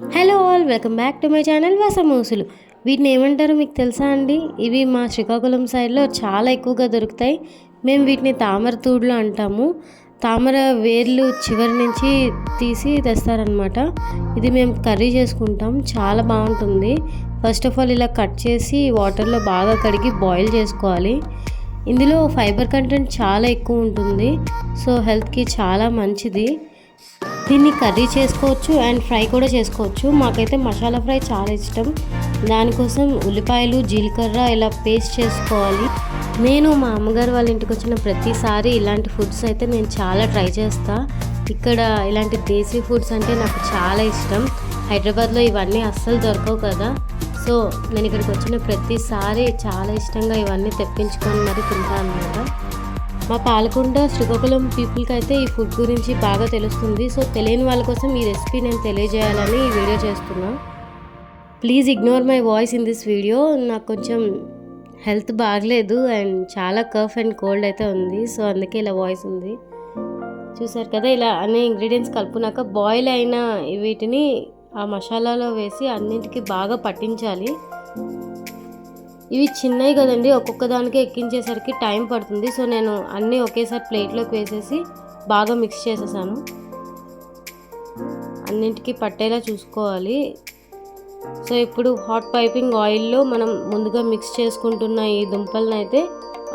Hello all, welcome back to my channel వసమూసులు. వీటిని ఏమంటారో మీకు తెలుసా అండి? ఇవి మా శ్రీకాకుళం సైడ్లో చాలా ఎక్కువగా దొరుకుతాయి. మేము వీటిని తామర తూడులు అంటాము. తామర వేర్లు చివరి నుంచి తీసి తెస్తారనమాట. ఇది మేము కర్రీ చేసుకుంటాం, చాలా బాగుంటుంది. ఫస్ట్ ఆఫ్ ఆల్ ఇలా కట్ చేసి వాటర్లో బాగా కడిగి బాయిల్ చేసుకోవాలి. ఇందులో ఫైబర్ కంటెంట్ చాలా ఎక్కువ ఉంటుంది, సో హెల్త్కి చాలా మంచిది. దీన్ని కర్రీ చేసుకోవచ్చు అండ్ ఫ్రై కూడా చేసుకోవచ్చు. మాకైతే మసాలా ఫ్రై చాలా ఇష్టం. దానికోసం ఉల్లిపాయలు, జీలకర్ర ఇలా పేస్ట్ చేసుకోవాలి. నేను మా అమ్మగారు వాళ్ళ ఇంటికి వచ్చిన ప్రతిసారి ఇలాంటి ఫుడ్స్ అయితే నేను చాలా ట్రై చేస్తాను. ఇక్కడ ఇలాంటి దేశీ ఫుడ్స్ అంటే నాకు చాలా ఇష్టం. హైదరాబాద్లో ఇవన్నీ అస్సలు దొరకవు కదా, సో నేను ఇక్కడికి వచ్చిన ప్రతిసారి చాలా ఇష్టంగా ఇవన్నీ తెప్పించుకొని మరి తింటాను అన్నమాట. మా పాలకొండ శ్రీకాకుళం పీపుల్కి అయితే ఈ ఫుడ్ గురించి బాగా తెలుస్తుంది. సో తెలియని వాళ్ళ కోసం ఈ రెసిపీ నేను తెలియజేయాలని ఈ వీడియో చేస్తున్నా. Please ignore my voice in this video. నాకు కొంచెం హెల్త్ బాగలేదు అండ్ చాలా కఫ్ అండ్ కోల్డ్ అయితే ఉంది, సో అందుకే ఇలా వాయిస్ ఉంది. చూసారు కదా, ఇలా అన్ని ఇంగ్రీడియంట్స్ కలుపునాక బాయిల్ అయిన వీటిని ఆ మసాలాలో వేసి అన్నింటికి బాగా పట్టించాలి. ఇవి చిన్నవి కదండి, ఒక్కొక్క దానికి ఎక్కించేసరికి టైం పడుతుంది. సో నేను అన్నీ ఒకేసారి ప్లేట్లోకి వేసేసి బాగా మిక్స్ చేసేసాను. అన్నింటికి పట్టేలా చూసుకోవాలి. సో ఇప్పుడు హాట్ పైపింగ్ ఆయిల్లో మనం ముందుగా మిక్స్ చేసుకుంటున్న ఈ దుంపలను అయితే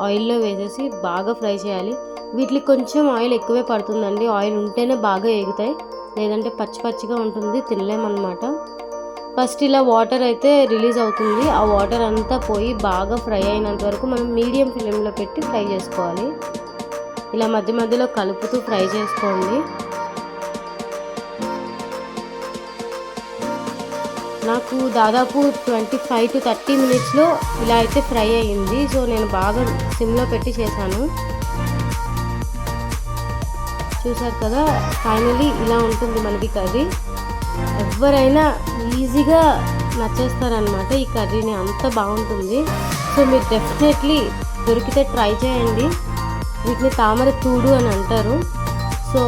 ఆయిల్లో వేసేసి బాగా ఫ్రై చేయాలి. వీటికి కొంచెం ఆయిల్ ఎక్కువే పడుతుందండి. ఆయిల్ ఉంటేనే బాగా ఎగుతాయి, లేదంటే పచ్చి పచ్చిగా ఉంటుంది, తినలేమన్నమాట. ఫస్ట్ ఇలా వాటర్ అయితే రిలీజ్ అవుతుంది. ఆ వాటర్ అంతా పోయి బాగా ఫ్రై అయినంత వరకు మనం మీడియం ఫ్లేమ్లో పెట్టి ఫ్రై చేసుకోవాలి. ఇలా మధ్య మధ్యలో కలుపుతూ ఫ్రై చేసుకోండి. నాకు దాదాపు 25 to 30 మినిట్స్లో ఇలా అయితే ఫ్రై అయ్యింది. సో నేను బాగా సిమ్లో పెట్టి చేశాను. చూసారు కదా, ఫైనలీ ఇలా ఉంటుంది మనకి కర్రీ. ఎవరైనా ఈజీగా నచ్చేస్తారనమాట ఈ కర్రీని, అంత బాగుంటుంది. సో మీరు డెఫినెట్లీ దొరికితే ట్రై చేయండి. వీటిని తామర తూడు అని అంటారు. సో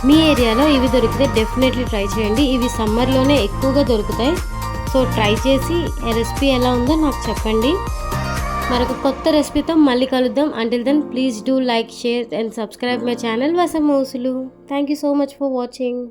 మీ ఏరియాలో ఇవి దొరికితే డెఫినెట్లీ ట్రై చేయండి. ఇవి సమ్మర్లోనే ఎక్కువగా దొరుకుతాయి. సో ట్రై చేసి రెసిపీ ఎలా ఉందో నాకు చెప్పండి. మరొక కొత్త రెసిపీతో మళ్ళీ కలుద్దాం. Until then please do like, share and subscribe my channel వసమూసులు. Thank you so much for watching.